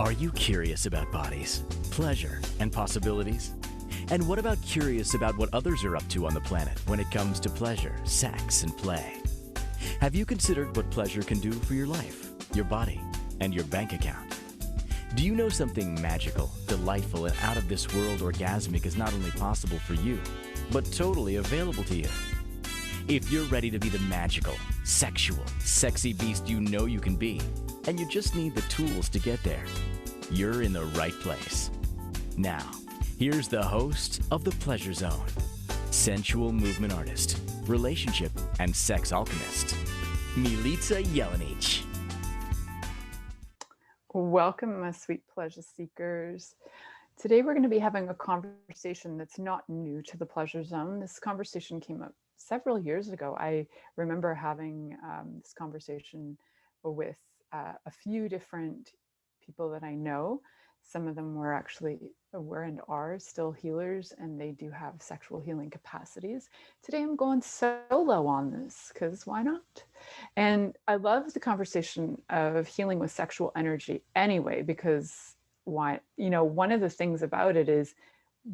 Are you curious about bodies, pleasure, and possibilities? And what about curious about what others are up to on the planet when it comes to pleasure, sex, and play? Have you considered what pleasure can do for your life, your body, and your bank account? Do you know something magical, delightful, and out of this world orgasmic is not only possible for you, but totally available to you? If you're ready to be the magical, sexual, sexy beast you know you can be, and you just need the tools to get there, you're in the right place. Now, here's the host of The Pleasure Zone, sensual movement artist, relationship and sex alchemist, Milica Jelenic. Welcome, my sweet pleasure seekers. Today we're going to be having a conversation that's not new to The Pleasure Zone. This conversation came up several years ago. I remember having this conversation with a few different people that I know. Some of them were and are still healers, and they do have sexual healing capacities. Today I'm going solo on this because why not? And I love the conversation of healing with sexual energy anyway, because one of the things about it is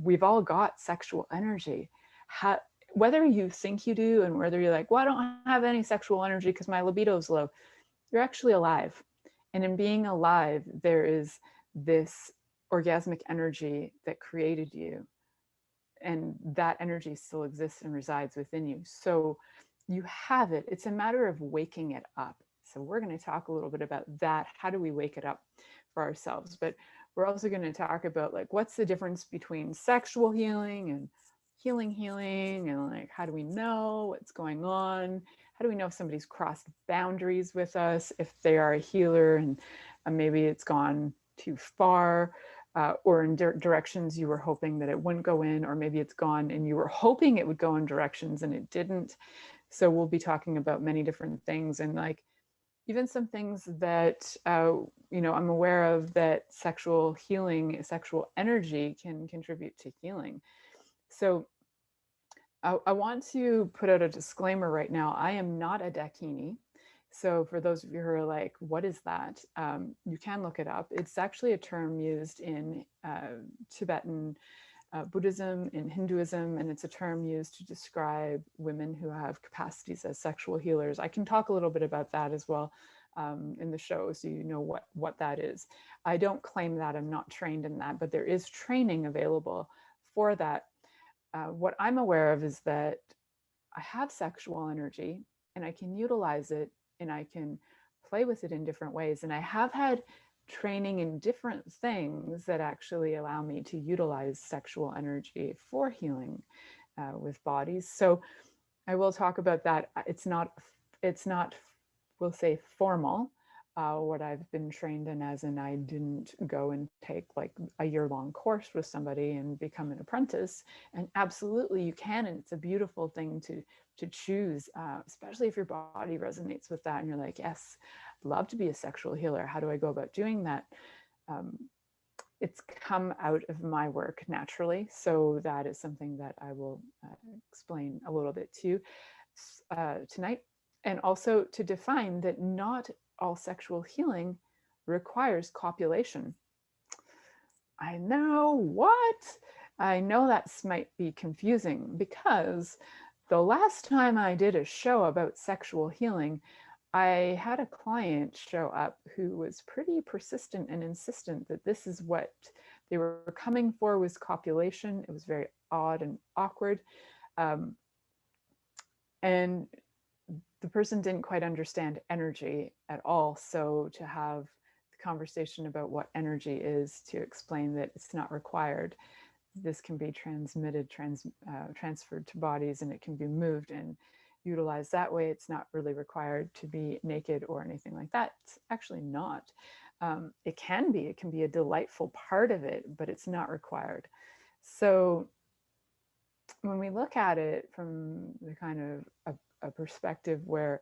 we've all got sexual energy. Whether you think you do and whether you're like, well, I don't have any sexual energy because my libido is low, you're actually alive. And in being alive, there is this orgasmic energy that created you. And that energy still exists and resides within you. So you have it. It's a matter of waking it up. So we're going to talk a little bit about that. How do we wake it up for ourselves? But we're also going to talk about what's the difference between sexual healing and healing, and how do we know what's going on? How do we know if somebody's crossed boundaries with us, if they are a healer and maybe it's gone too far, or in directions you were hoping that it wouldn't go in, or maybe it's gone and you were hoping it would go in directions and it didn't. So we'll be talking about many different things, and even some things that I'm aware of that sexual healing, sexual energy can contribute to healing. So I want to put out a disclaimer right now. I am not a Dakini. So for those of you who are like, what is that? You can look it up. It's actually a term used in Tibetan Buddhism, in Hinduism, and it's a term used to describe women who have capacities as sexual healers. I can talk a little bit about that as well in the show, so you know what that is. I don't claim that. I'm not trained in that, but there is training available for that. What I'm aware of is that I have sexual energy and I can utilize it and I can play with it in different ways. And I have had training in different things that actually allow me to utilize sexual energy for healing with bodies. So I will talk about that. It's not, we'll say, formal. What I've been trained in, as in I didn't go and take a year-long course with somebody and become an apprentice. And absolutely you can, and it's a beautiful thing to choose, especially if your body resonates with that and you're like, yes, I'd love to be a sexual healer. How do I go about doing that? It's come out of my work naturally. So that is something that I will explain a little bit to you tonight. And also to define that not all sexual healing requires copulation. I know that might be confusing, because the last time I did a show about sexual healing, I had a client show up who was pretty persistent and insistent that this is what they were coming for, was copulation. It was very odd and awkward. And the person didn't quite understand energy at all. So to have the conversation about what energy is, to explain that it's not required, this can be transmitted, transferred to bodies, and it can be moved and utilized that way. It's not really required to be naked or anything like that. It's actually not. It can be a delightful part of it, but it's not required. So when we look at it from the kind of a perspective where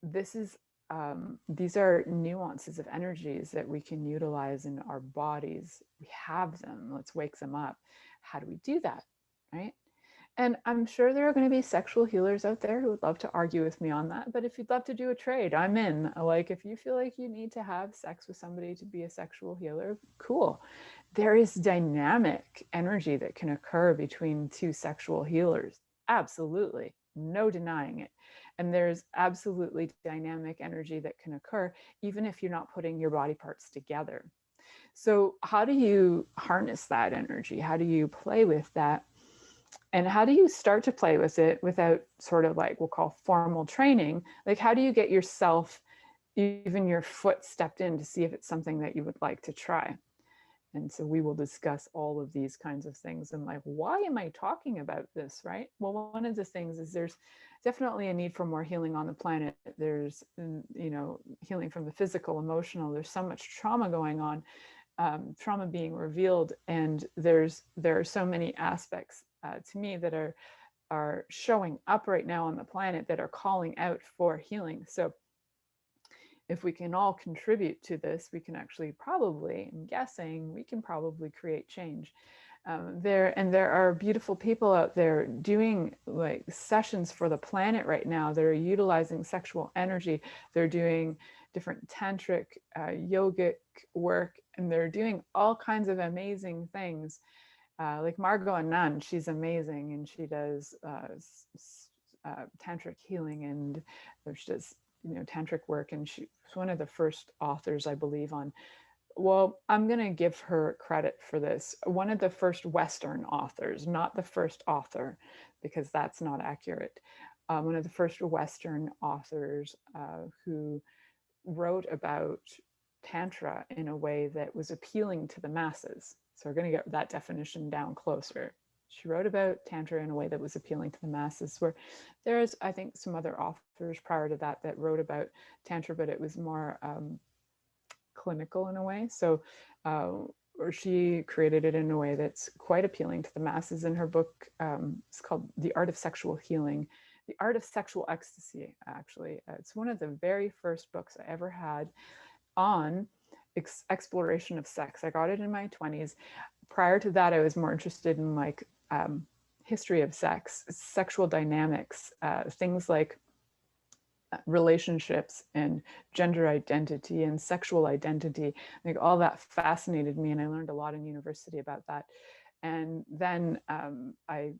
these are nuances of energies that we can utilize in our bodies. We have them. Let's wake them up. How do we do that, right? And I'm sure there are going to be sexual healers out there who would love to argue with me on that. But if you'd love to do a trade, I'm in. Like, if you feel like you need to have sex with somebody to be a sexual healer, cool. There is dynamic energy that can occur between two sexual healers. Absolutely. No denying it. And there's absolutely dynamic energy that can occur even if you're not putting your body parts together. So, how do you harness that energy? How do you play with that? And how do you start to play with it without sort of like we'll call formal training? Like, how do you get yourself, even your foot stepped in to see if it's something that you would like to try? And so we will discuss all of these kinds of things and like, why am I talking about this, right? Well, one of the things is there's definitely a need for more healing on the planet. There's, healing from the physical, emotional. There's so much trauma going on, trauma being revealed, and there are so many aspects to me that are showing up right now on the planet that are calling out for healing. So if we can all contribute to this, we can actually probably, I'm guessing, we can probably create change. There are beautiful people out there doing like sessions for the planet right now that are utilizing sexual energy. They're doing different tantric, yogic work, and they're doing all kinds of amazing things. Like Margot Anand, she's amazing, and she does tantric healing, and she does tantric work, and she's one of the first authors, I believe, on, well, I'm going to give her credit for this, one of the first Western authors, not the first author, because that's not accurate. One of the first Western authors who wrote about Tantra in a way that was appealing to the masses. So we're going to get that definition down closer. She wrote about Tantra in a way that was appealing to the masses, where there's, I think, some other authors prior to that that wrote about Tantra, but it was more clinical in a way. So or she created it in a way that's quite appealing to the masses. In her book, it's called The Art of Sexual Healing, The Art of Sexual Ecstasy, actually. It's one of the very first books I ever had on exploration of sex. I got it in my 20s. Prior to that, I was more interested in like history of sex, sexual dynamics, things like relationships and gender identity and sexual identity. Like all that fascinated me, and I learned a lot in university about that. And then I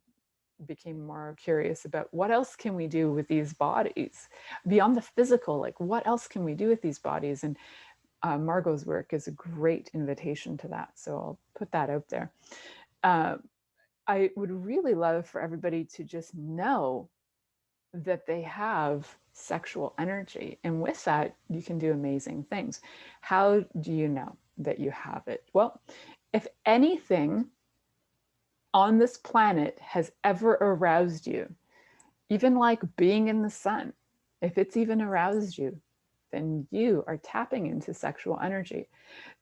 became more curious about what else can we do with these bodies beyond the physical. Like, what else can we do with these bodies? And Margot's work is a great invitation to that. So I'll put that out there. I would really love for everybody to just know that they have sexual energy. And with that, you can do amazing things. How do you know that you have it? Well, if anything on this planet has ever aroused you, even like being in the sun, if it's even aroused you, then you are tapping into sexual energy.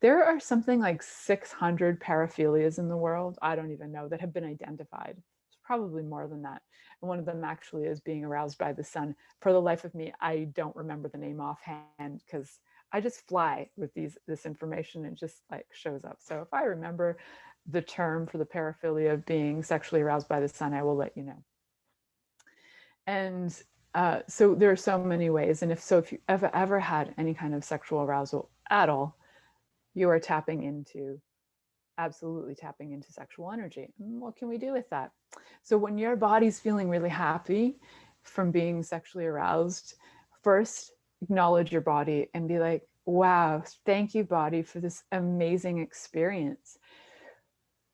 There are something like 600 paraphilias in the world, I don't even know, that have been identified. It's probably more than that. And one of them actually is being aroused by the sun. For the life of me, I don't remember the name offhand because I just fly with this information and just like shows up. So if I remember the term for the paraphilia of being sexually aroused by the sun, I will let you know. And so there are so many ways. And if you ever had any kind of sexual arousal at all, you are absolutely tapping into sexual energy. And what can we do with that? So when your body's feeling really happy from being sexually aroused, first acknowledge your body and be like, wow, thank you, body, for this amazing experience.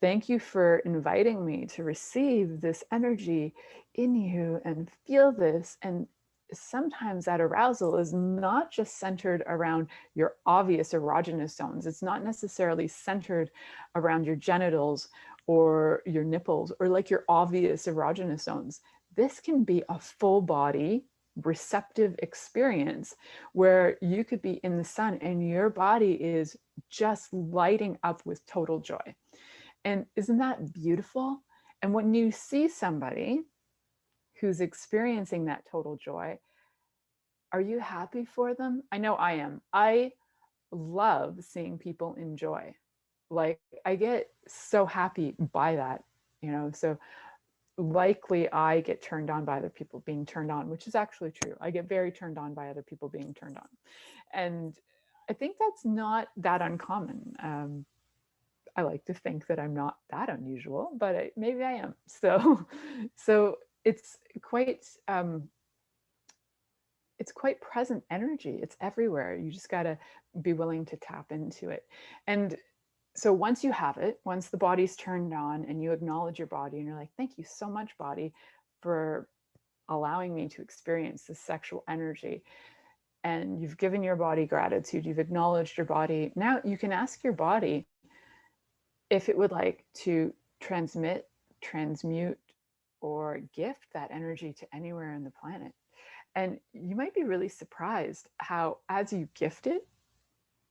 Thank you for inviting me to receive this energy in you and feel this. And sometimes that arousal is not just centered around your obvious erogenous zones. It's not necessarily centered around your genitals or your nipples or like your obvious erogenous zones. This can be a full body receptive experience where you could be in the sun and your body is just lighting up with total joy. And isn't that beautiful? And when you see somebody who's experiencing that total joy, are you happy for them? I know I am. I love seeing people enjoy. Like, I get so happy by that, So likely I get turned on by other people being turned on, which is actually true. I get very turned on by other people being turned on. And I think that's not that uncommon. I like to think that I'm not that unusual, but maybe I am. So, so it's quite present energy. It's everywhere. You just got to be willing to tap into it. And so once you have it, once the body's turned on and you acknowledge your body and you're like, thank you so much, body, for allowing me to experience this sexual energy. And you've given your body gratitude, you've acknowledged your body. Now you can ask your body if it would like to transmit, transmute, or gift that energy to anywhere on the planet. And you might be really surprised how, as you gift it,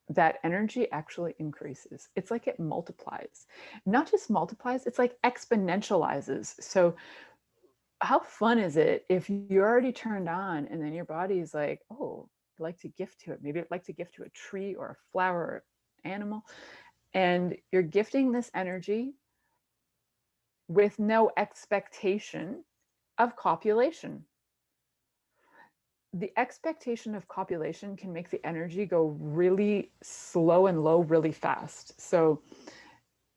that energy actually increases. It's like it multiplies. Not just multiplies, it's like exponentializes. So how fun is it if you're already turned on and then your body is like, oh, I'd like to gift to it. Maybe I'd like to gift to a tree or a flower or animal. And you're gifting this energy with no expectation of copulation. The expectation of copulation can make the energy go really slow and low really fast. So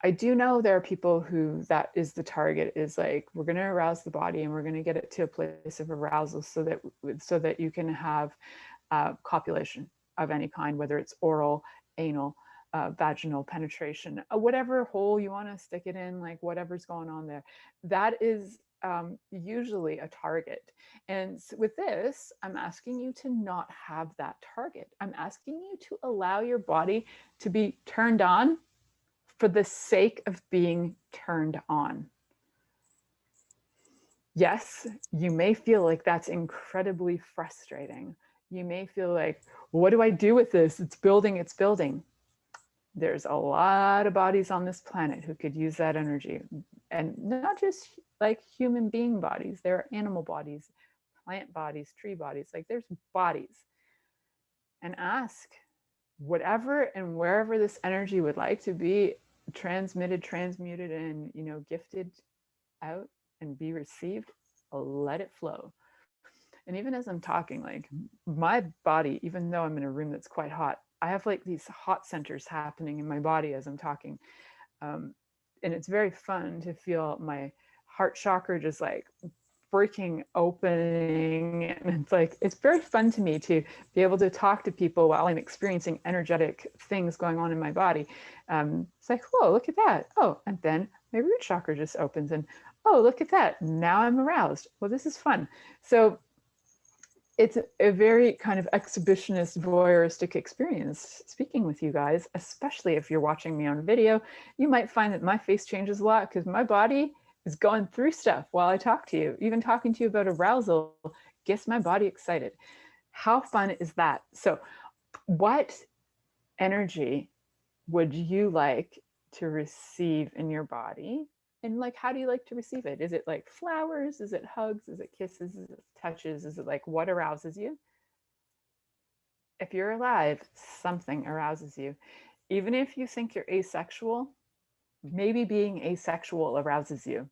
I do know there are people who that is the target, is like, we're going to arouse the body and we're going to get it to a place of arousal so that you can have copulation of any kind, whether it's oral, anal, vaginal penetration, whatever hole you want to stick it in, like whatever's going on there. That is usually a target. And with this, I'm asking you to not have that target. I'm asking you to allow your body to be turned on for the sake of being turned on. Yes, you may feel like that's incredibly frustrating. You may feel like, what do I do with this? It's building, it's building. There's a lot of bodies on this planet who could use that energy. And not just like human being bodies, there are animal bodies, plant bodies, tree bodies, like there's bodies. And ask whatever and wherever this energy would like to be transmitted, transmuted, and gifted out and be received, let it flow. And even as I'm talking, like my body, even though I'm in a room that's quite hot, I have like these hot centers happening in my body as I'm talking. And it's very fun to feel my heart chakra just like freaking opening. And it's like, it's very fun to me to be able to talk to people while I'm experiencing energetic things going on in my body. It's like, whoa, look at that. Oh, and then my root chakra just opens and, oh, look at that. Now I'm aroused. Well, this is fun. So it's a very kind of exhibitionist, voyeuristic experience speaking with you guys, especially if you're watching me on video. You might find that my face changes a lot because my body is going through stuff while I talk to you. Even talking to you about arousal gets my body excited. How fun is that? So what energy would you like to receive in your body? And like, how do you like to receive it? Is it like flowers? Is it hugs? Is it kisses? Is it touches? Is it like, what arouses you? If you're alive, something arouses you. Even if you think you're asexual, maybe being asexual arouses you.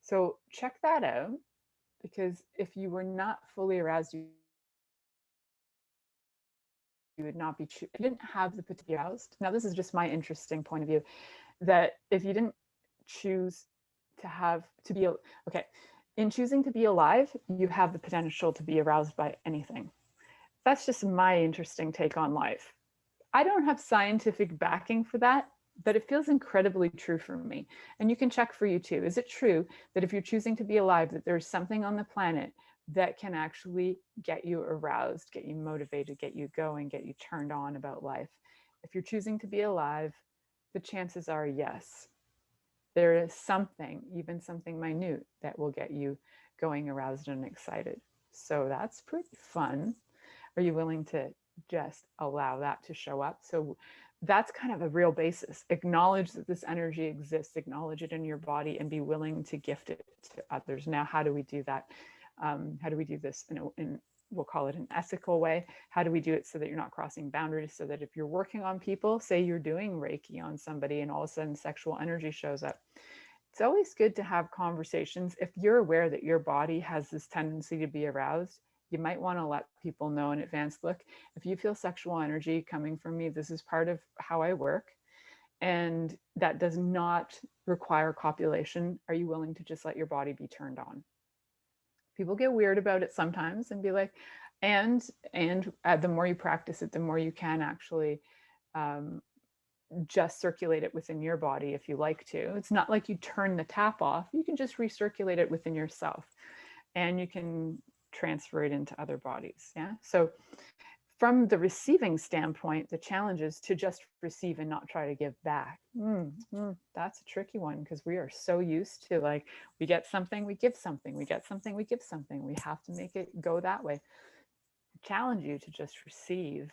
So check that out, because if you were not fully aroused, you would not be, you didn't have the potential aroused. Now, this is just my interesting point of view, that if you didn't choose to be okay, in choosing to be alive, you have the potential to be aroused by anything. That's just my interesting take on life. I don't have scientific backing for that, but it feels incredibly true for me. And you can check for you too. Is it true that if you're choosing to be alive, that there's something on the planet that can actually get you aroused, get you motivated, get you going, get you turned on about life? If you're choosing to be alive, the chances are yes. There is something, even something minute, that will get you going, aroused, and excited. So that's pretty fun. Are you willing to just allow that to show up? So that's kind of a real basis. Acknowledge that this energy exists, acknowledge it in your body, and be willing to gift it to others. Now, how do we do that? How do we do this in we'll call it an ethical way? How do we do it so that you're not crossing boundaries? So that if you're working on people, say you're doing Reiki on somebody and all of a sudden sexual energy shows up, It's always good to have conversations. If you're aware that your body has this tendency to be aroused, you might want to let people know in advance, look, if you feel sexual energy coming from me, this is part of how I work. And that does not require copulation. Are you willing to just let your body be turned on? People get weird about it sometimes and be like, and the more you practice it, the more you can actually um, just circulate it within your body if you like to. It's not like you turn the tap off. You can just recirculate it within yourself, and you can transfer it into other bodies. Yeah. So from the receiving standpoint, the challenge is to just receive and not try to give back. That's a tricky one, because we are so used to, like, we get something, we give something, we get something, we give something. We have to make it go that way. I challenge you to just receive.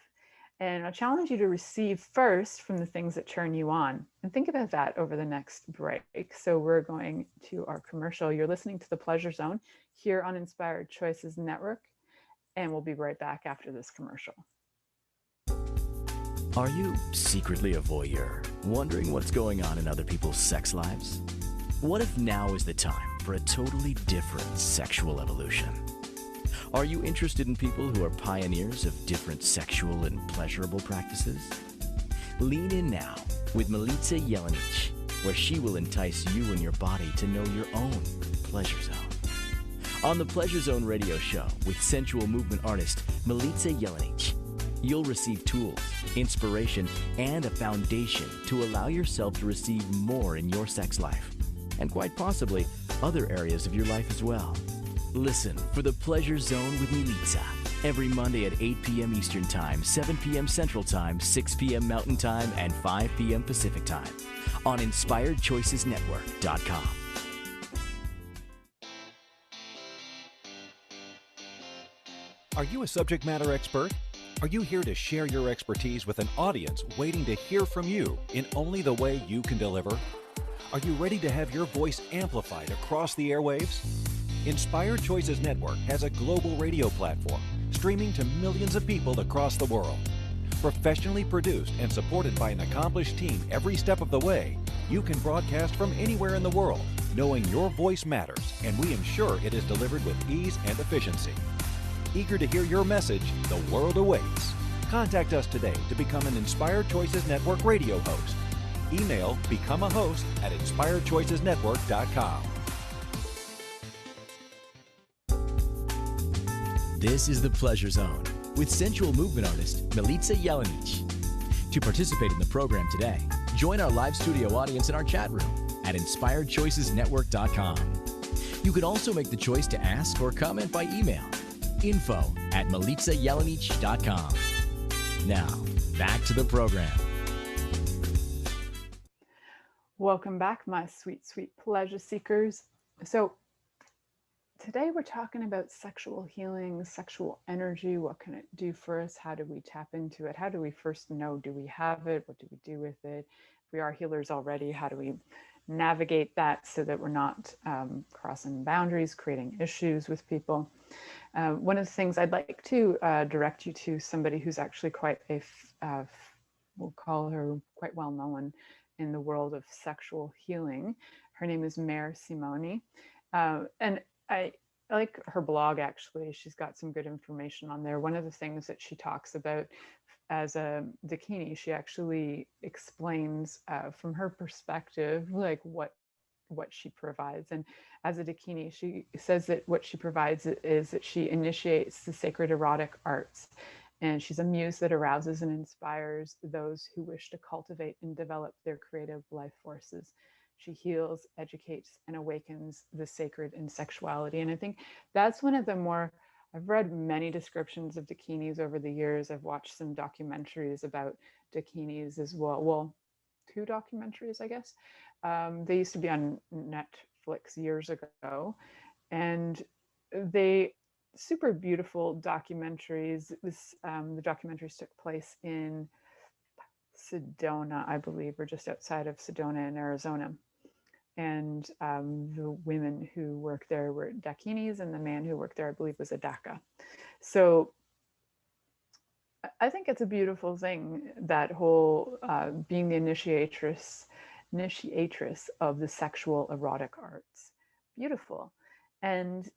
And I challenge you to receive first from the things that turn you on. And think about that over the next break. So we're going to our commercial. You're listening to The Pleasure Zone here on Inspired Choices Network. And we'll be right back after this commercial. Are you secretly a voyeur, wondering what's going on in other people's sex lives? What if now is the time for a totally different sexual evolution? Are you interested in people who are pioneers of different sexual and pleasurable practices? Lean in now with Milica Jelenic, where she will entice you and your body to know your own pleasure zone. On the Pleasure Zone radio show with sensual movement artist Milica Jelenic, you'll receive tools, inspiration, and a foundation to allow yourself to receive more in your sex life, and quite possibly other areas of your life as well. Listen for the Pleasure Zone with Milica every Monday at 8 p.m. Eastern Time, 7 p.m. Central Time, 6 p.m. Mountain Time, and 5 p.m. Pacific Time on InspiredChoicesNetwork.com. Are you a subject matter expert? Are you here to share your expertise with an audience waiting to hear from you in only the way you can deliver? Are you ready to have your voice amplified across the airwaves? Inspired Choices Network has a global radio platform streaming to millions of people across the world. Professionally produced and supported by an accomplished team every step of the way, you can broadcast from anywhere in the world, knowing your voice matters, and we ensure it is delivered with ease and efficiency. Eager to hear your message, the world awaits. Contact us today to become an Inspired Choices Network radio host. Email becomeahost@inspiredchoicesnetwork.com. This is The Pleasure Zone with sensual movement artist Milica Jelenic. To participate in the program today, join our live studio audience in our chat room at InspiredChoicesNetwork.com. You can also make the choice to ask or comment by email, info@MilicaJelenic.com. Now, back to the program. Welcome back, my sweet, sweet pleasure seekers. So today we're talking about sexual healing, sexual energy. What can it do for us? How do we tap into it? How do we first know, do we have it? What do we do with it? If we are healers already, how do we navigate that so that we're not crossing boundaries, creating issues with people? One of the things I'd like to direct you to somebody who's actually quite we'll call her quite well known in the world of sexual healing. Her name is Mare Simoni. And I like her blog, actually. She's got some good information on there. One of the things that she talks about as a Dakini, she actually explains from her perspective, like what she provides. And as a Dakini, she says that what she provides is that she initiates the sacred erotic arts. And she's a muse that arouses and inspires those who wish to cultivate and develop their creative life forces. She heals, educates, and awakens the sacred in sexuality. And I think that's one of the more, I've read many descriptions of Dakinis over the years. I've watched some documentaries about Dakinis as well. Well, 2 documentaries, I guess. They used to be on Netflix years ago. And they super beautiful documentaries. The documentaries took place in Sedona, I believe, or just outside of Sedona in Arizona. And the women who worked there were Dakinis, and the man who worked there, I believe, was a Daka. So I think it's a beautiful thing, that whole being the initiatrix initiatrix of the sexual erotic arts. Beautiful. And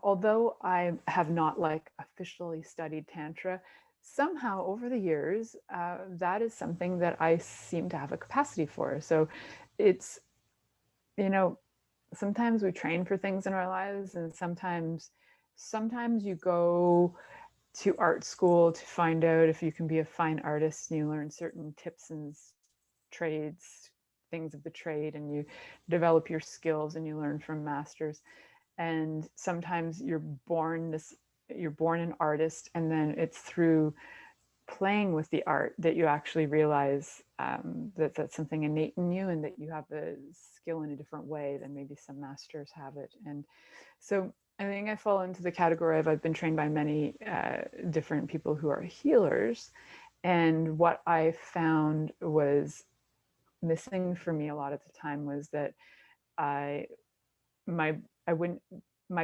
although I have not like officially studied Tantra, somehow over the years, that is something that I seem to have a capacity for. So it's, you know, sometimes we train for things in our lives, and sometimes you go to art school to find out if you can be a fine artist, and you learn certain tips and trades, things of the trade, and you develop your skills and you learn from masters. And sometimes you're born an artist, and then it's through playing with the art that you actually realize that that's something innate in you, and that you have the skill in a different way than maybe some masters have it. And so I think I fall into the category of, I've been trained by many different people who are healers, and what I found was missing for me a lot of the time was that my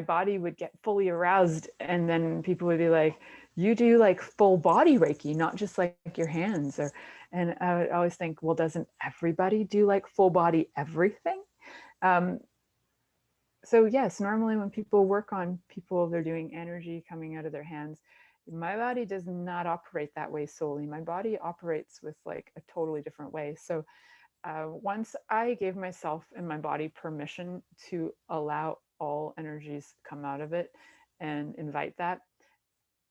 body would get fully aroused, and then people would be like, you do like full body Reiki, not just like your hands. And I would always think, well, doesn't everybody do like full body everything? So yes, normally when people work on people, they're doing energy coming out of their hands. My body does not operate that way solely. My body operates with like a totally different way. So once I gave myself and my body permission to allow all energies come out of it and invite that,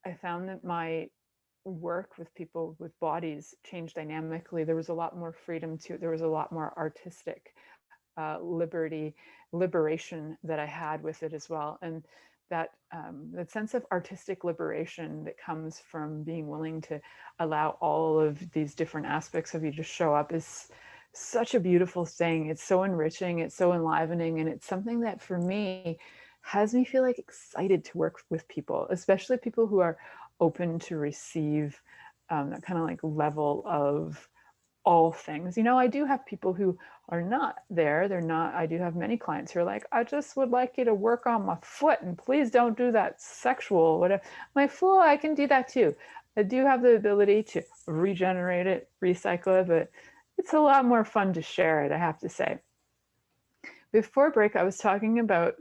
I found that my work with people with bodies changed dynamically. There was a lot more freedom to it. There was a lot more artistic liberation that I had with it as well. And that sense of artistic liberation that comes from being willing to allow all of these different aspects of you to show up is such a beautiful thing. It's so enriching, it's so enlivening, and it's something that for me has me feel like excited to work with people, especially people who are open to receive that kind of like level of all things. You know, I do have people who are not there. They're not, I do have many clients who are like, I just would like you to work on my foot, and please don't do that sexual, whatever. My foot, I can do that too. I do have the ability to regenerate it, recycle it, but it's a lot more fun to share it, I have to say. Before break, I was talking about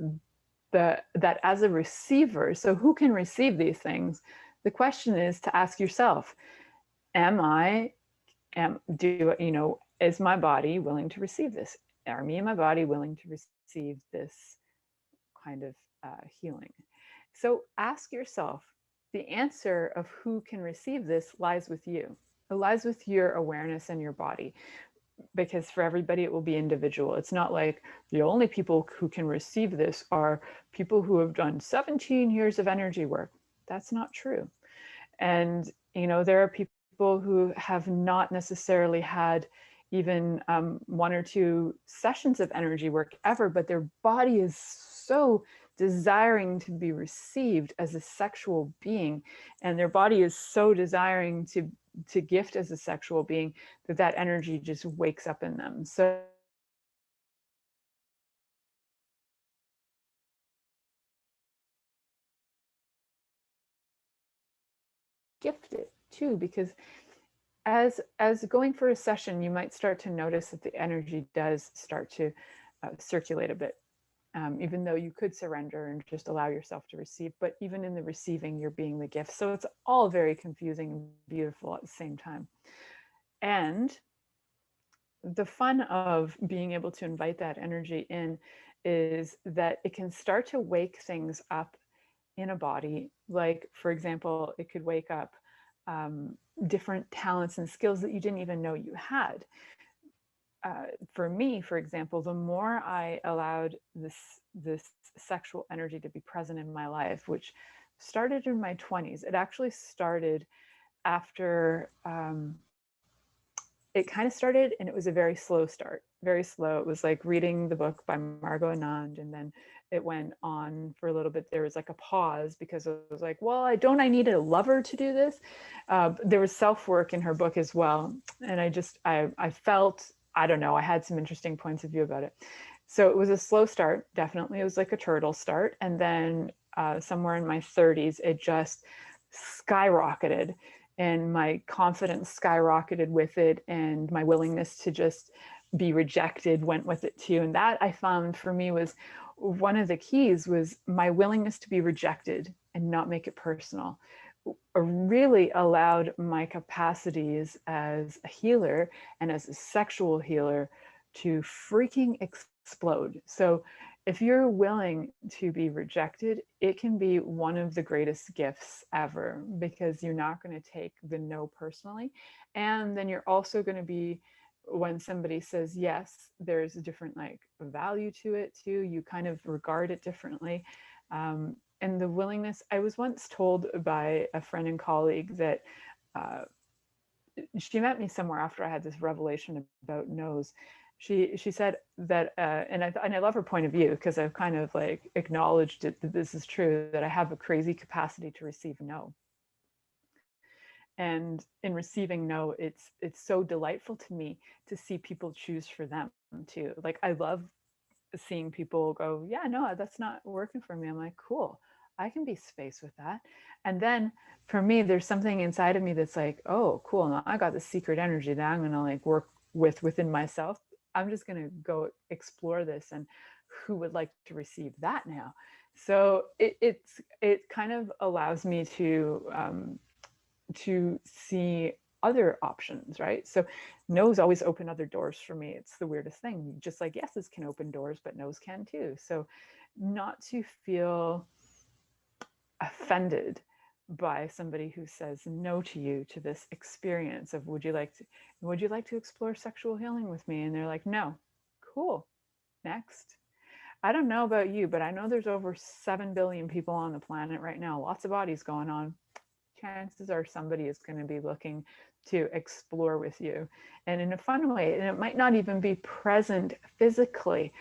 that as a receiver, so who can receive these things? The question is to ask yourself, is my body willing to receive this? Are me and my body willing to receive this kind of healing? So ask yourself, the answer of who can receive this lies with you. It lies with your awareness and your body, because for everybody it will be individual. It's not like the only people who can receive this are people who have done 17 years of energy work. That's not true. And, you know, there are people who have not necessarily had even 1 or 2 sessions of energy work ever, but their body is so desiring to be received as a sexual being, and their body is so desiring to gift as a sexual being, that energy just wakes up in them. So gift it too, because as going for a session, you might start to notice that the energy does start to circulate a bit, even though you could surrender and just allow yourself to receive. But even in the receiving, you're being the gift. So it's all very confusing and beautiful at the same time. And the fun of being able to invite that energy in is that it can start to wake things up in a body. Like, for example, it could wake up different talents and skills that you didn't even know you had. For me, for example, the more I allowed this sexual energy to be present in my life, which started in my 20s, it actually started after, it kind of started, and it was a very slow start, very slow. It was like reading the book by Margot Anand, and then it went on for a little bit. There was like a pause because it was like, well, I need a lover to do this. There was self-work in her book as well. And I felt, I don't know, I had some interesting points of view about it. So it was a slow start, definitely. It was like a turtle start. And then somewhere in my 30s, it just skyrocketed. And my confidence skyrocketed with it, and my willingness to just be rejected went with it too. And that I found for me was one of the keys, was my willingness to be rejected and not make it personal. Really allowed my capacities as a healer and as a sexual healer to freaking explode. So if you're willing to be rejected, it can be one of the greatest gifts ever, because you're not going to take the no personally. And then you're also going to be, when somebody says yes, there's a different like value to it too. You kind of regard it differently. And the willingness, I was once told by a friend and colleague that she met me somewhere after I had this revelation about no's. She said that, and I love her point of view, because I've kind of like acknowledged it, that this is true, that I have a crazy capacity to receive no. And in receiving no, it's so delightful to me to see people choose for them too. Like I love seeing people go, yeah, no, that's not working for me. I'm like, cool, I can be space with that. And then for me, there's something inside of me that's like, oh, cool, now I got this secret energy that I'm going to like work with within myself. I'm just going to go explore this, and who would like to receive that now? So it kind of allows me to see other options, right? So no's always open other doors for me. It's the weirdest thing. Just like yeses can open doors, but no's can too. So not to feel offended by somebody who says no to you, to this experience of would you like to explore sexual healing with me? And they're like, no. Cool, next. I don't know about you, but I know there's over 7 billion people on the planet right now, lots of bodies going on. Chances are somebody is going to be looking to explore with you, and in a fun way. And it might not even be present physically.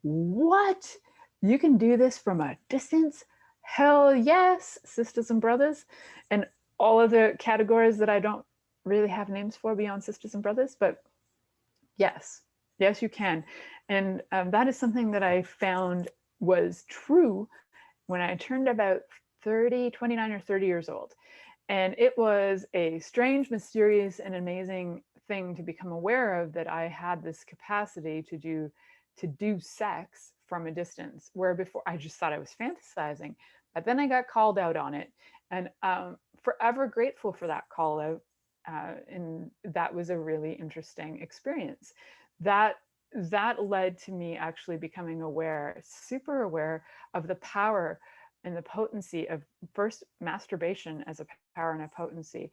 What? You can do this from a distance? Hell yes, sisters and brothers. And all of the categories that I don't really have names for beyond sisters and brothers, but yes, you can. And that is something that I found was true when I turned about 29 or 30 years old. And it was a strange, mysterious, and amazing thing to become aware of, that I had this capacity to do sex from a distance, where before I just thought I was fantasizing. But then I got called out on it, and forever grateful for that call out. And that was a really interesting experience. That led to me actually becoming aware, super aware of the power and the potency of, first, masturbation as a power and a potency,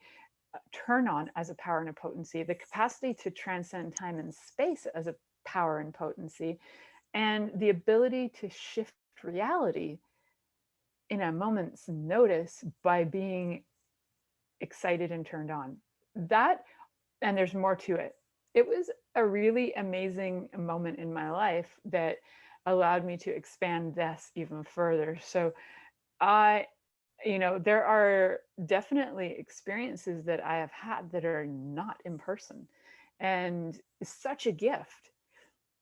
turn on as a power and a potency, the capacity to transcend time and space as a power and potency, and the ability to shift reality in a moment's notice by being excited and turned on. That, and there's more to it. It was a really amazing moment in my life that allowed me to expand this even further. So there are definitely experiences that I have had that are not in person, and such a gift.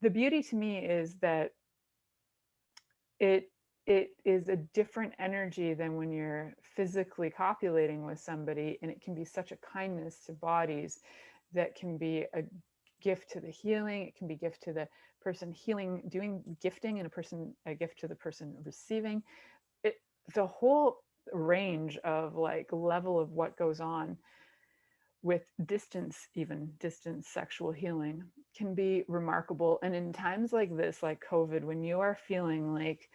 The beauty to me is that it is a different energy than when you're physically copulating with somebody, and it can be such a kindness to bodies that can be a gift to the healing. It can be a gift to the person healing, doing gifting, and a gift to the person receiving. The whole range of like level of what goes on with distance, even distance sexual healing, can be remarkable. And in times like this, like COVID, when you are feeling like,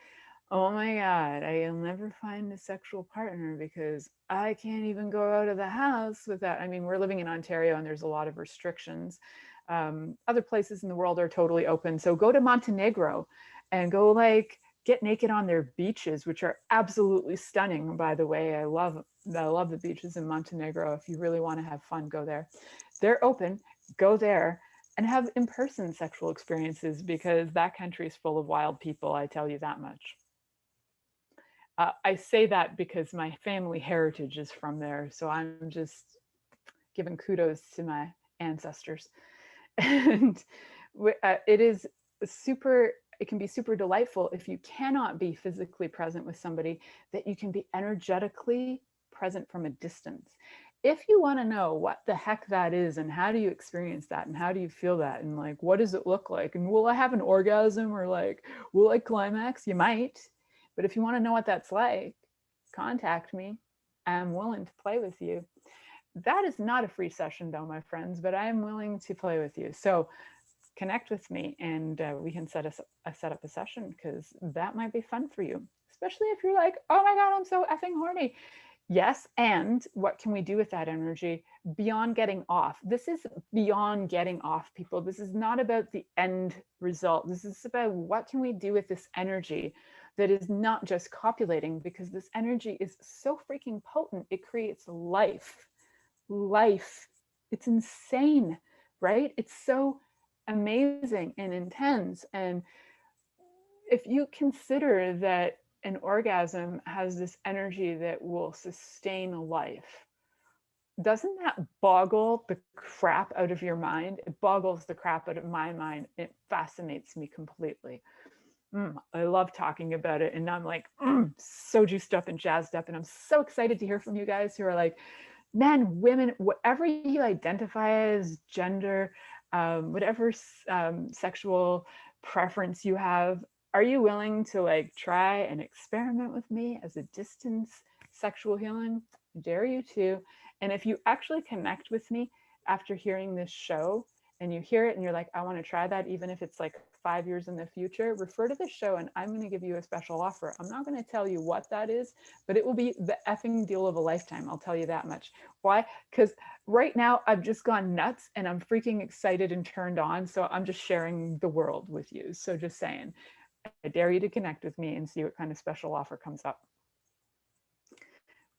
oh my God, I'll never find a sexual partner because I can't even go out of the house without, I mean, we're living in Ontario and there's a lot of restrictions. Other places in the world are totally open. So go to Montenegro and go like get naked on their beaches, which are absolutely stunning, by the way. I love the beaches in Montenegro. If you really want to have fun, go there. They're open, go there and have in-person sexual experiences, because that country is full of wild people, I tell you that much. I say that because my family heritage is from there. So I'm just giving kudos to my ancestors. And it can be super delightful if you cannot be physically present with somebody, that you can be energetically present from a distance. if you want to know what the heck that is and how do you experience that and how do you feel that and like, what does it look like? And will I have an orgasm or like, will I climax? You might. But if you want to know what that's like, contact me. I'm willing to play with you. That is not a free session though, my friends, but I am willing to play with you. So connect with me and we can set up a session, because that might be fun for you, especially if you're like, oh my God, I'm so effing horny. Yes. And what can we do with that energy beyond getting off? This is beyond getting off, people. This is not about the end result. This is about what can we do with this energy that is not just copulating, because this energy is so freaking potent. It creates life. It's insane, right? It's so amazing and intense. And if you consider that an orgasm has this energy that will sustain a life, doesn't that boggle the crap out of your mind? It boggles the crap out of my mind. It fascinates me completely. I love talking about it. And I'm like, so juiced up and jazzed up. And I'm so excited to hear from you guys who are like, men, women, whatever you identify as, gender, whatever sexual preference you have, are you willing to like try and experiment with me as a distance sexual healing? I dare you to. And if you actually connect with me after hearing this show and you hear it and you're like, I want to try that, even if it's like 5 years in the future, refer to the show and I'm going to give you a special offer. I'm not going to tell you what that is, but it will be the effing deal of a lifetime. I'll tell you that much. Why? Because right now I've just gone nuts and I'm freaking excited and turned on. So I'm just sharing the world with you. So just saying, I dare you to connect with me and see what kind of special offer comes up.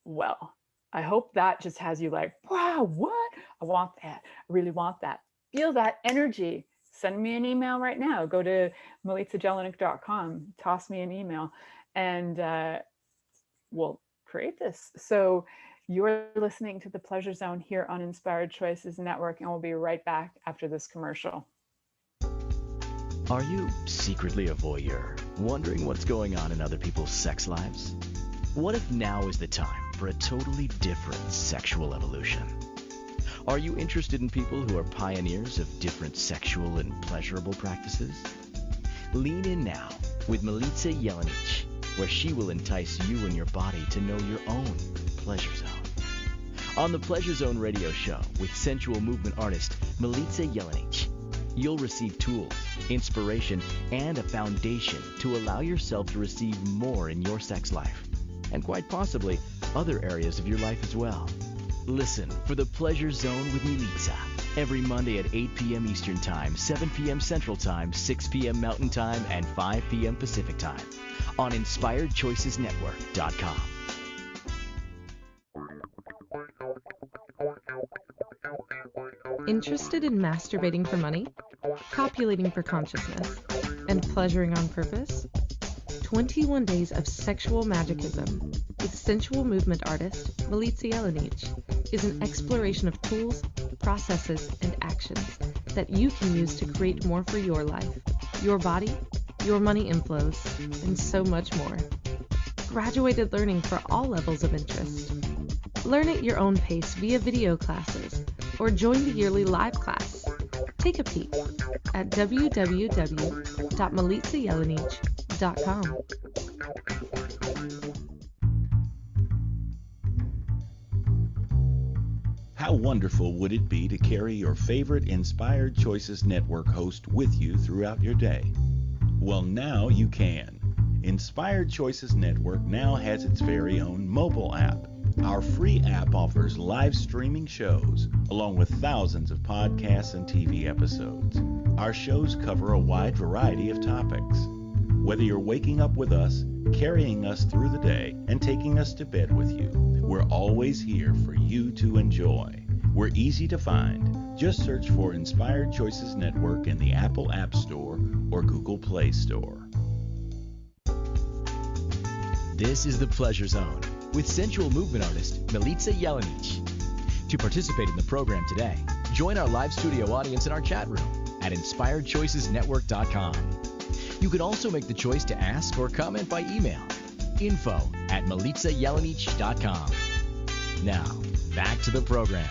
Well, I hope that just has you like, wow, what? I want that. I really want that. Feel that energy. Send me an email right now. Go to milicajelenic.com, toss me an email, and we'll create this. So you're listening to The Pleasure Zone here on Inspired Choices Network, and we'll be right back after this commercial. Are you secretly a voyeur, wondering what's going on in other people's sex lives? What if now is the time for a totally different sexual evolution? Are you interested in people who are pioneers of different sexual and pleasurable practices? Lean in now with Milica Jelenic, where she will entice you and your body to know your own pleasure zone. On the Pleasure Zone radio show with sensual movement artist Milica Jelenic, you'll receive tools, inspiration, and a foundation to allow yourself to receive more in your sex life, and quite possibly other areas of your life as well. Listen for The Pleasure Zone with Milica every Monday at 8 p.m. Eastern Time, 7 p.m. Central Time, 6 p.m. Mountain Time, and 5 p.m. Pacific Time on InspiredChoicesNetwork.com. Interested in masturbating for money, copulating for consciousness, and pleasuring on purpose? 21 Days of Sexual Magicism with sensual movement artist Milica Jelenic is an exploration of tools, processes, and actions that you can use to create more for your life, your body, your money inflows, and so much more. Graduated learning for all levels of interest. Learn at your own pace via video classes or join the yearly live class. Take a peek at www.milicajelenic.com. How wonderful would it be to carry your favorite Inspired Choices Network host with you throughout your day? Well, now you can. Inspired Choices Network now has its very own mobile app. Our free app offers live streaming shows, along with thousands of podcasts and TV episodes. Our shows cover a wide variety of topics. Whether you're waking up with us, carrying us through the day, and taking us to bed with you, we're always here for you to enjoy. We're easy to find. Just search for Inspired Choices Network in the Apple App Store or Google Play Store. This is The Pleasure Zone with sensual movement artist Milica Jelenic. To participate in the program today, join our live studio audience in our chat room at InspiredChoicesNetwork.com. You can also make the choice to ask or comment by email, info@MilicaJelenic.com. Now, back to the program.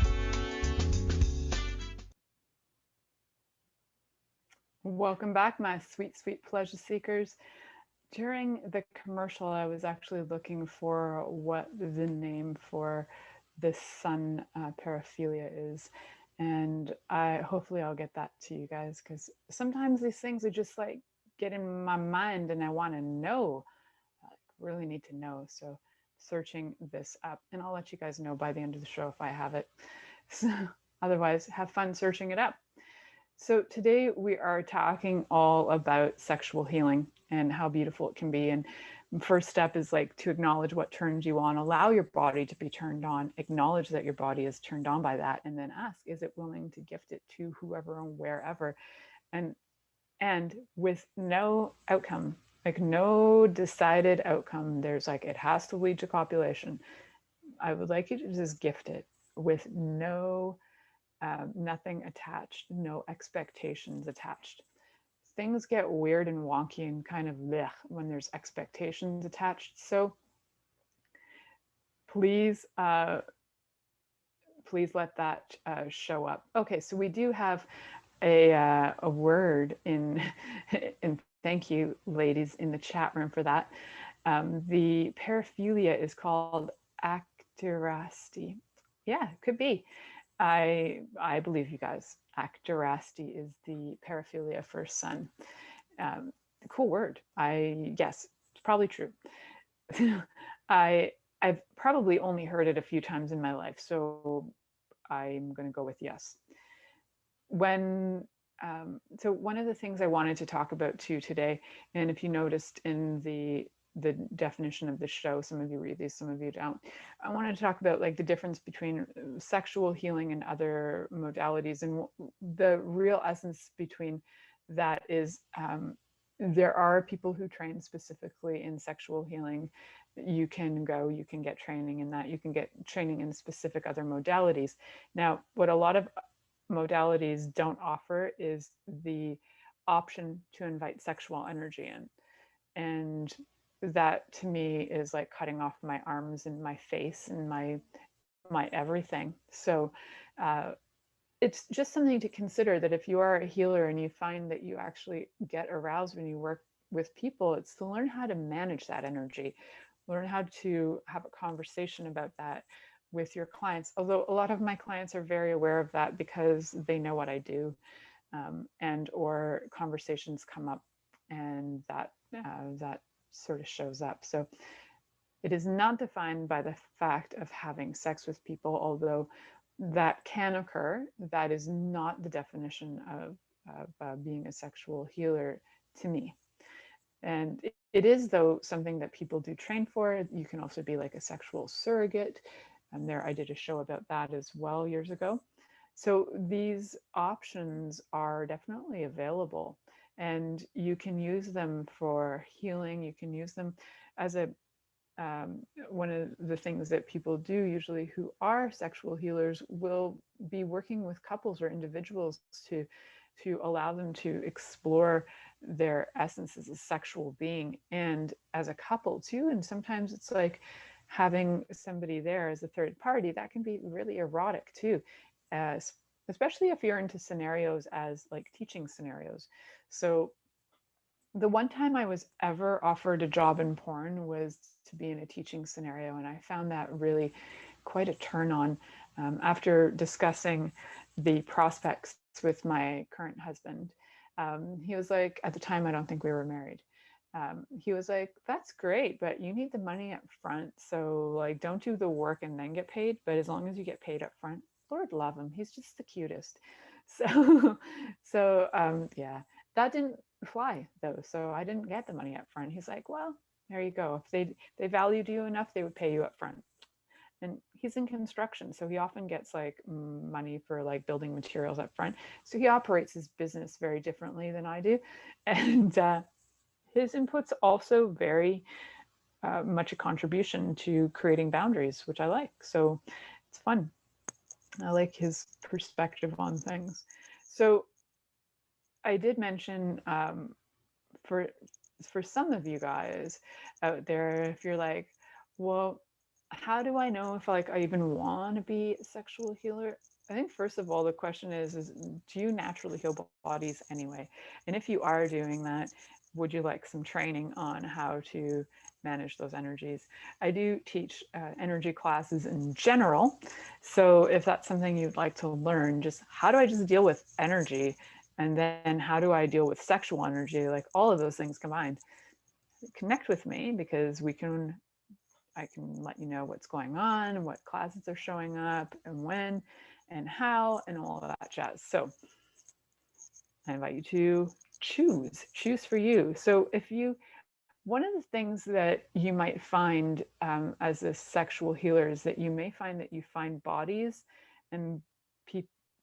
Welcome back, my sweet, sweet pleasure seekers. During the commercial, I was actually looking for what the name for this sun paraphilia is. And hopefully I'll get that to you guys, because sometimes these things are just like get in my mind and I want to know, really need to know. So searching this up, and I'll let you guys know by the end of the show if I have it. So, otherwise, have fun searching it up. So today we are talking all about sexual healing and how beautiful it can be. And first step is like to acknowledge what turns you on, allow your body to be turned on, acknowledge that your body is turned on by that, and then ask, is it willing to gift it to whoever and wherever? And with no outcome, like no decided outcome. There's like, it has to lead to copulation. I would like you to just gift it with no nothing attached, no expectations attached. Things get weird and wonky and kind of blech when there's expectations attached. So please, please let that show up. Okay, so we do have a word in, and thank you, ladies, in the chat room for that. The paraphilia is called actorasti. Yeah, it could be. I believe you guys. Actorasti is the paraphilia for sun. Cool word. Yes, it's probably true. I've probably only heard it a few times in my life, so I'm going to go with yes. So one of the things I wanted to talk about too today, and if you noticed in the definition of the show, some of you read these, some of you don't. I wanted to talk about like the difference between sexual healing and other modalities, and the real essence between that is there are people who train specifically in sexual healing. You can get training in that. You can get training in specific other modalities. Now, what a lot of modalities don't offer is the option to invite sexual energy in. And that to me is like cutting off my arms and my face and my everything. So it's just something to consider, that if you are a healer and you find that you actually get aroused when you work with people, it's to learn how to manage that energy, learn how to have a conversation about that with your clients. Although a lot of my clients are very aware of that because they know what I do, and or conversations come up and that sort of shows up. So it is not defined by the fact of having sex with people, although that can occur. That is not the definition of being a sexual healer to me. And it is, though, something that people do train for. You can also be like a sexual surrogate. And I did a show about that as well years ago. So these options are definitely available, and you can use them for healing. You can use them as a one of the things that people do usually who are sexual healers will be working with couples or individuals to allow them to explore their essence as a sexual being and as a couple too. And sometimes it's like having somebody there as a third party that can be really erotic too, especially if you're into scenarios as like teaching scenarios. So the one time I was ever offered a job in porn was to be in a teaching scenario, and I found that really quite a turn on. After discussing the prospects with my current husband, he was like, at the time, I don't think we were married. He was like, that's great, but you need the money up front. So like, don't do the work and then get paid. But as long as you get paid up front, Lord love him. He's just the cutest. So yeah, that didn't fly though. So I didn't get the money up front. He's like, well, there you go. If they valued you enough, they would pay you up front. And he's in construction, so he often gets like money for like building materials up front. So he operates his business very differently than I do. And his input's also very much a contribution to creating boundaries, which I like. So it's fun. I like his perspective on things. So I did mention for some of you guys out there, if you're like, well, how do I know if like I even want to be a sexual healer? I think first of all, the question is do you naturally heal bodies anyway? And if you are doing that, would you like some training on how to manage those energies? I do teach energy classes in general. So if that's something you'd like to learn, just how do I just deal with energy? And then how do I deal with sexual energy? Like all of those things combined. Connect with me because I can let you know what's going on, what classes are showing up, and when, and how, and all of that jazz. So I invite you to choose for you. So one of the things that you might find as a sexual healer is that you may find that you find bodies and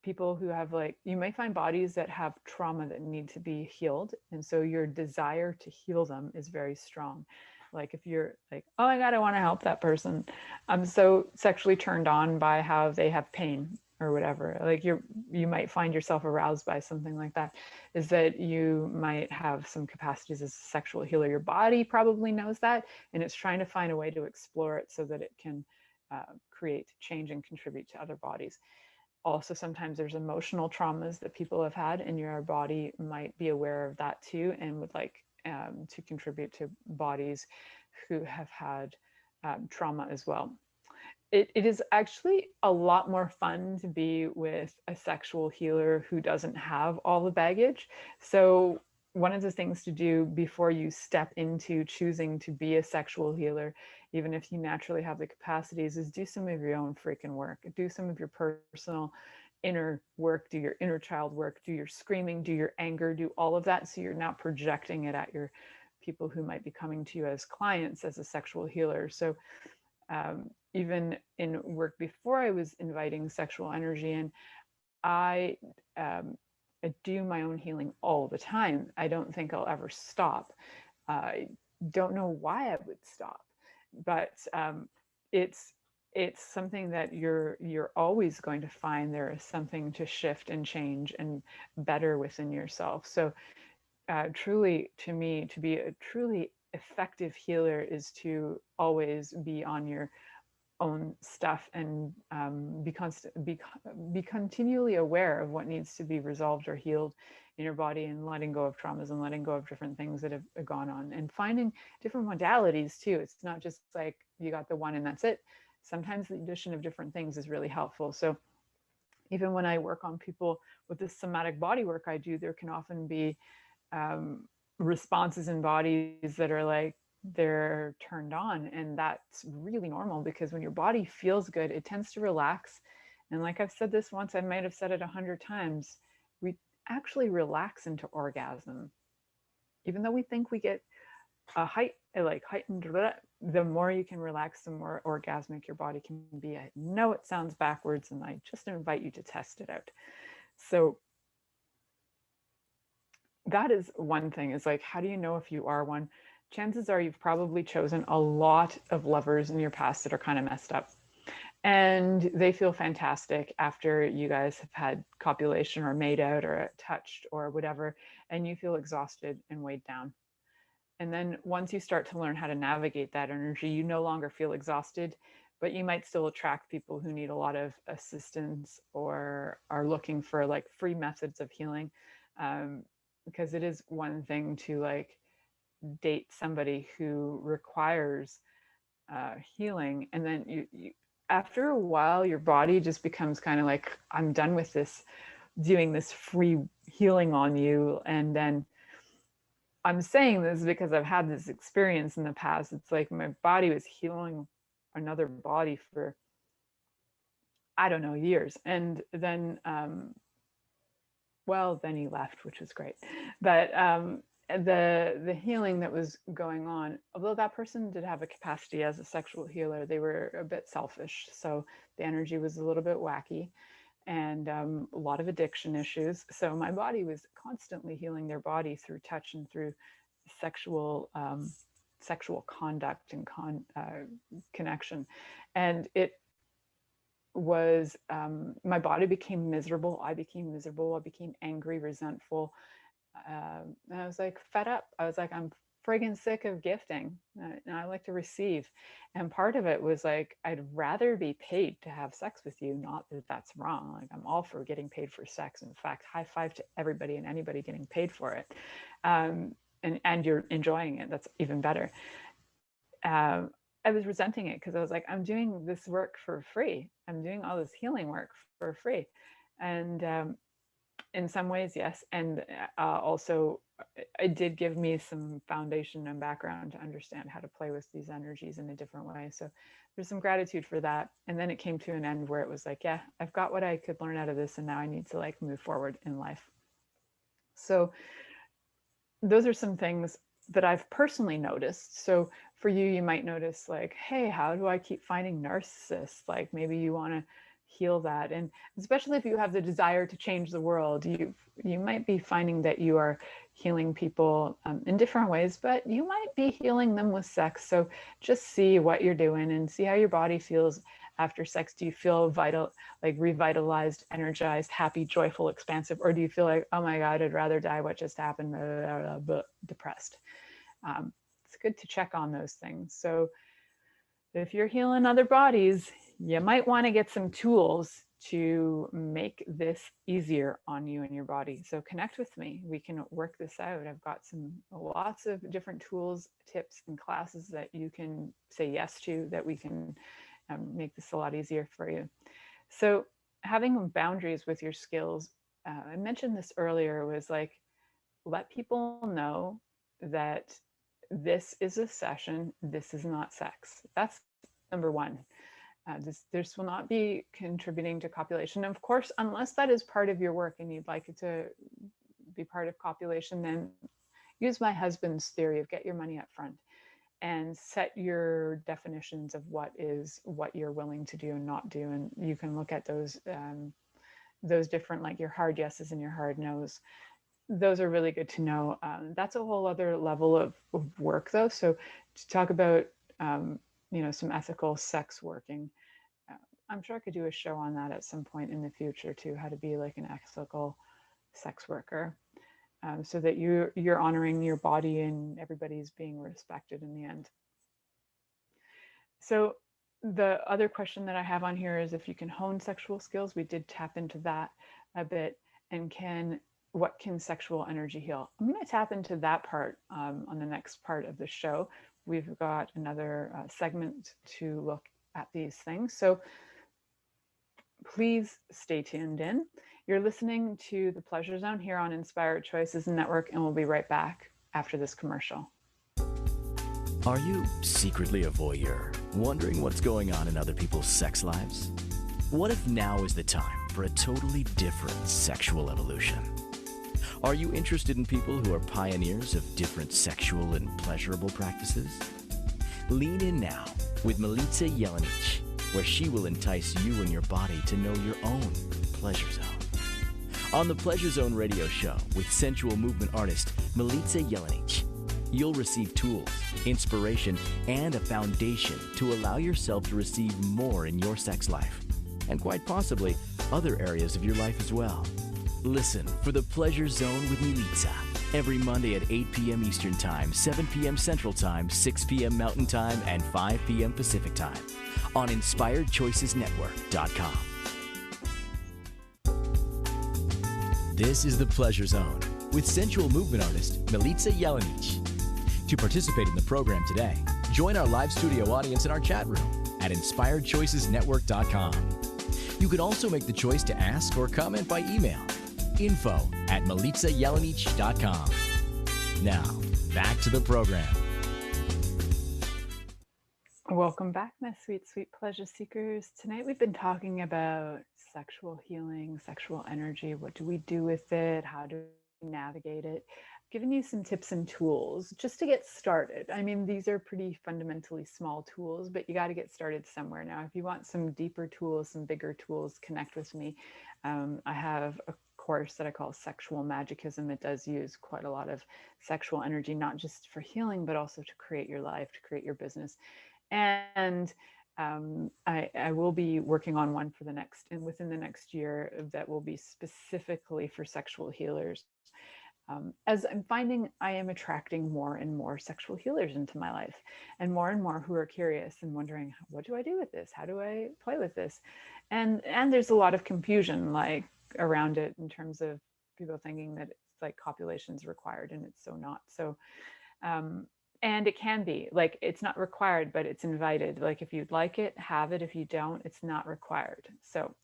people who have you may find bodies that have trauma that need to be healed. And so your desire to heal them is very strong. Like if you're like, oh my God, I want to help that person. I'm so sexually turned on by how they have pain or whatever. Like you might find yourself aroused by something like that, is that you might have some capacities as a sexual healer. Your body probably knows that, and it's trying to find a way to explore it so that it can create change and contribute to other bodies. Also, sometimes there's emotional traumas that people have had, and your body might be aware of that too and would like to contribute to bodies who have had trauma as well. It is actually a lot more fun to be with a sexual healer who doesn't have all the baggage. So one of the things to do before you step into choosing to be a sexual healer, even if you naturally have the capacities, is do some of your own freaking work. Do some of your personal inner work, do your inner child work, do your screaming, do your anger, do all of that so you're not projecting it at your people who might be coming to you as clients as a sexual healer. So even in work before I was inviting sexual energy in, I do my own healing all the time. I don't think I'll ever stop. I don't know why I would stop, but it's something that you're always going to find there is something to shift and change and better within yourself. So truly, to me, to be a truly effective healer is to always be on your own stuff and be continually aware of what needs to be resolved or healed in your body, and letting go of traumas and letting go of different things that have gone on, and finding different modalities too. It's not just like you got the one and that's it. Sometimes the addition of different things is really helpful. So even when I work on people with this somatic body work I do, there can often be responses in bodies that are like they're turned on, and that's really normal because when your body feels good, it tends to relax. And like I've said this once, I might have said it 100 times, we actually relax into orgasm. Even though we think we get a heightened, the more you can relax, the more orgasmic your body can be. I know it sounds backwards, and I just invite you to test it out. So that is one thing, is like, how do you know if you are one? Chances are you've probably chosen a lot of lovers in your past that are kind of messed up, and they feel fantastic after you guys have had copulation or made out or touched or whatever, and you feel exhausted and weighed down. And then once you start to learn how to navigate that energy, you no longer feel exhausted, but you might still attract people who need a lot of assistance or are looking for like free methods of healing. Because it is one thing to like date somebody who requires healing, and then you after a while your body just becomes kind of like, I'm done with this, doing this free healing on you. And then I'm saying this because I've had this experience in the past. It's like my body was healing another body for, I don't know, years, and then well, then he left, which was great. But the healing that was going on, although that person did have a capacity as a sexual healer, they were a bit selfish. So the energy was a little bit wacky, and a lot of addiction issues. So my body was constantly healing their body through touch and through sexual conduct and connection. And it was my body became miserable. I became miserable. I became angry, resentful. And I was like fed up. I was like, I'm friggin' sick of gifting. And I like to receive. And part of it was like, I'd rather be paid to have sex with you. Not that that's wrong. Like, I'm all for getting paid for sex. In fact, high five to everybody and anybody getting paid for it. And you're enjoying it. That's even better. I was resenting it because I was like, I'm doing this work for free. I'm doing all this healing work for free. And in some ways, yes. And also, it did give me some foundation and background to understand how to play with these energies in a different way. So there's some gratitude for that. And then it came to an end where it was like, yeah, I've got what I could learn out of this, and now I need to like move forward in life. So those are some things that I've personally noticed. So for you, you might notice like, hey, how do I keep finding narcissists? Like maybe you want to heal that. And especially if you have the desire to change the world, you might be finding that you are healing people in different ways, but you might be healing them with sex. So just see what you're doing and see how your body feels after sex. Do you feel vital, like revitalized, energized, happy, joyful, expansive? Or do you feel like, oh my God, I'd rather die, what just happened, but depressed? It's good to check on those things. So if you're healing other bodies, you might want to get some tools to make this easier on you and your body. So connect with me. We can work this out. I've got lots of different tools, tips, and classes that you can say yes to, that we can make this a lot easier for you. So having boundaries with your skills, I mentioned this earlier, was like, let people know that this is a session, this is not sex. That's number one. This will not be contributing to copulation. Of course, unless that is part of your work and you'd like it to be part of copulation, then use my husband's theory of get your money up front and set your definitions of what you're willing to do and not do. And you can look at those different, like your hard yeses and your hard nos. Those are really good to know. That's a whole other level of work though. So to talk about, some ethical sex working, I'm sure I could do a show on that at some point in the future too, how to be like an ethical sex worker, so that you're honoring your body and everybody's being respected in the end. So the other question that I have on here is if you can hone sexual skills. We did tap into that a bit. And what can sexual energy heal? I'm going to tap into that part on the next part of the show. We've got another segment to look at these things. So please stay tuned in. You're listening to The Pleasure Zone here on Inspired Choices Network, and we'll be right back after this commercial. Are you secretly a voyeur, wondering what's going on in other people's sex lives? What if now is the time for a totally different sexual evolution? Are you interested in people who are pioneers of different sexual and pleasurable practices? Lean in now with Milica Jelenic, where she will entice you and your body to know your own pleasure zone. On the Pleasure Zone radio show with sensual movement artist Milica Jelenic, you'll receive tools, inspiration, and a foundation to allow yourself to receive more in your sex life, and quite possibly other areas of your life as well. Listen for The Pleasure Zone with Milica every Monday at 8 p.m. Eastern Time, 7 p.m. Central Time, 6 p.m. Mountain Time, and 5 p.m. Pacific Time on InspiredChoicesNetwork.com. This is The Pleasure Zone with sensual movement artist Milica Jelenic. To participate in the program today, join our live studio audience in our chat room at InspiredChoicesNetwork.com. You can also make the choice to ask or comment by email. info@milicajelenic.com. Now, back to the program. Welcome back, my sweet, sweet pleasure seekers. Tonight we've been talking about sexual healing, sexual energy. What do we do with it? How do we navigate it? Giving you some tips and tools just to get started. I mean, these are pretty fundamentally small tools, but you got to get started somewhere. Now, if you want some deeper tools, some bigger tools, connect with me. I have a course that I call Sexual Magicism. It does use quite a lot of sexual energy, not just for healing, but also to create your life, to create your business. And I will be working on one for within the next year that will be specifically for sexual healers. As I'm finding, I am attracting more and more sexual healers into my life, and more who are curious and wondering, what do I do with this? How do I play with this? And there's a lot of confusion like around it in terms of people thinking that it's like copulation is required, and it's so not. So, and it can be like, it's not required, but it's invited. Like if you'd like it, have it. If you don't, it's not required. So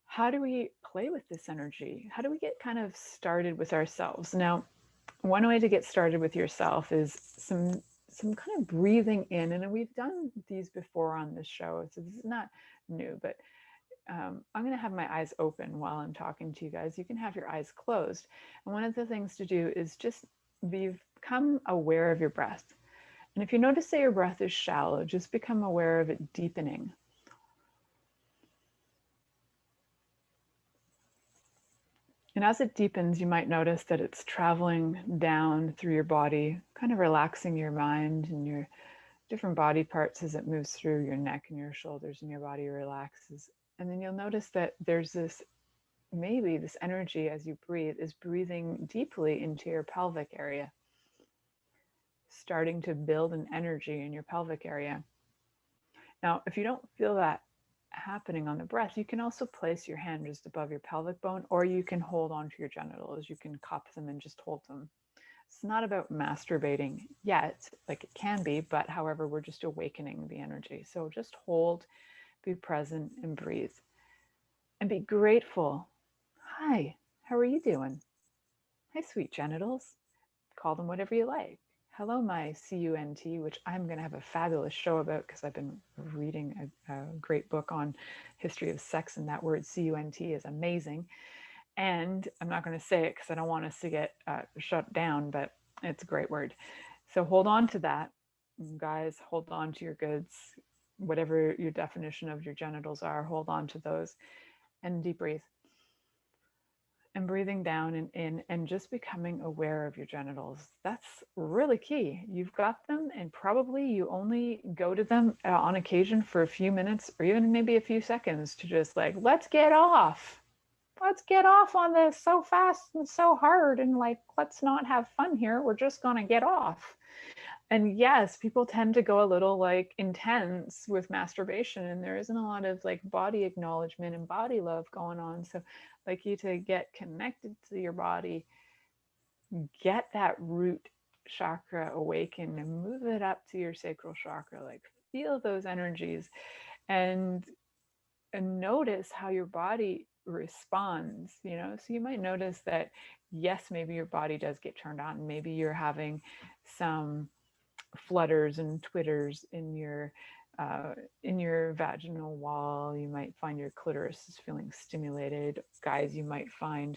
how do we play with this energy? How do we get kind of started with ourselves? Now, one way to get started with yourself is some kind of breathing in, and we've done these before on this show, so this is not new, but I'm going to have my eyes open while I'm talking to you guys. You can have your eyes closed, and one of the things to do is just become aware of your breath. And if you notice that your breath is shallow, just become aware of it deepening. And as it deepens, you might notice that it's traveling down through your body, kind of relaxing your mind and your different body parts as it moves through your neck and your shoulders, and your body relaxes. And then you'll notice that there's this, maybe this energy as you breathe is breathing deeply into your pelvic area, starting to build an energy in your pelvic area. Now, if you don't feel that happening on the breath, you can also place your hand just above your pelvic bone, or you can hold onto your genitals. You can cup them and just hold them. It's not about masturbating yet, like it can be, but however, we're just awakening the energy. So just hold, be present, and breathe. And be grateful. Hi, how are you doing? Hi, sweet genitals. Call them whatever you like. Hello, my CUNT, which I'm going to have a fabulous show about because I've been reading a great book on history of sex, and that word CUNT is amazing. And I'm not going to say it because I don't want us to get shut down, but it's a great word. So hold on to that. Guys, hold on to your goods. Whatever your definition of your genitals are, hold on to those. And deep breathe. And breathing down and in, and just becoming aware of your genitals. That's really key. You've got them, and probably you only go to them on occasion for a few minutes or even maybe a few seconds to just like, let's get off. Let's get off on this so fast and so hard, and like, let's not have fun here. We're just going to get off. And yes, people tend to go a little like intense with masturbation, and there isn't a lot of like body acknowledgement and body love going on. So I'd like you to get connected to your body, get that root chakra awakened, and move it up to your sacral chakra. Like feel those energies, and notice how your body responds, you know. So you might notice that, yes, maybe your body does get turned on. Maybe you're having some flutters and twitters in your vaginal wall. You might find your clitoris is feeling stimulated. Guys, you might find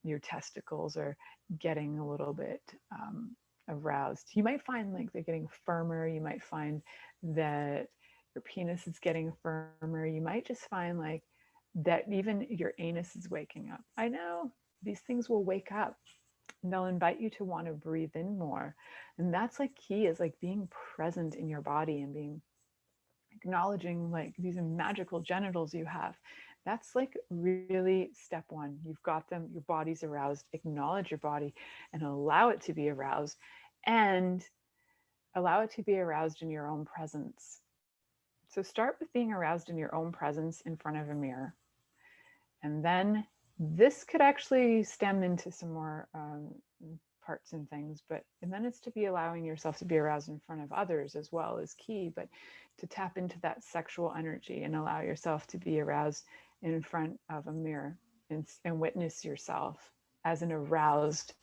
your testicles are getting a little bit aroused. You might find like they're getting firmer. You might find that your penis is getting firmer. You might just find like that even your anus is waking up. I know these things will wake up, and they'll invite you to want to breathe in more. And that's like key, is like being present in your body and being acknowledging like these magical genitals you have. That's like really step one. You've got them, your body's aroused. Acknowledge your body and allow it to be aroused, and allow it to be aroused in your own presence. So start with being aroused in your own presence in front of a mirror. And then this could actually stem into some more parts and things, and then it's to be allowing yourself to be aroused in front of others as well is key, but to tap into that sexual energy and allow yourself to be aroused in front of a mirror, and witness yourself as an aroused,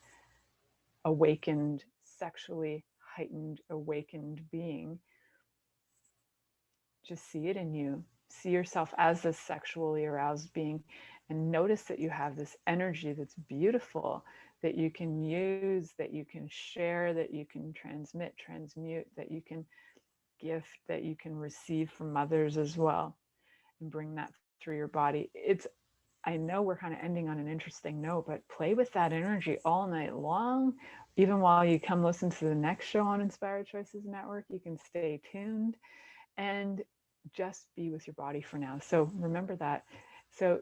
awakened, sexually heightened, awakened being. Just see it in you. See yourself as this sexually aroused being, and notice that you have this energy that's beautiful, that you can use, that you can share, that you can transmit, transmute, that you can gift, that you can receive from others as well, and bring that through your body. I know we're kind of ending on an interesting note, but play with that energy all night long. Even while you come listen to the next show on Inspired Choices Network, you can stay tuned and just be with your body for now. So remember that. So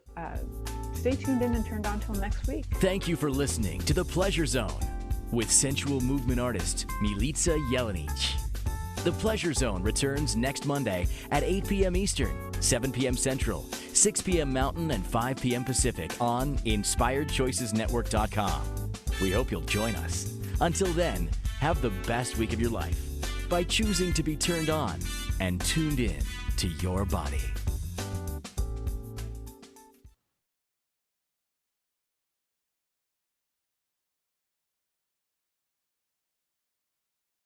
stay tuned in and turned on till next week. Thank you for listening to The Pleasure Zone with sensual movement artist Milica Jelenic. The Pleasure Zone returns next Monday at 8 p.m. Eastern, 7 p.m. Central, 6 p.m. Mountain, and 5 p.m. Pacific on InspiredChoicesNetwork.com. We hope you'll join us. Until then, have the best week of your life by choosing to be turned on and tuned in to your body.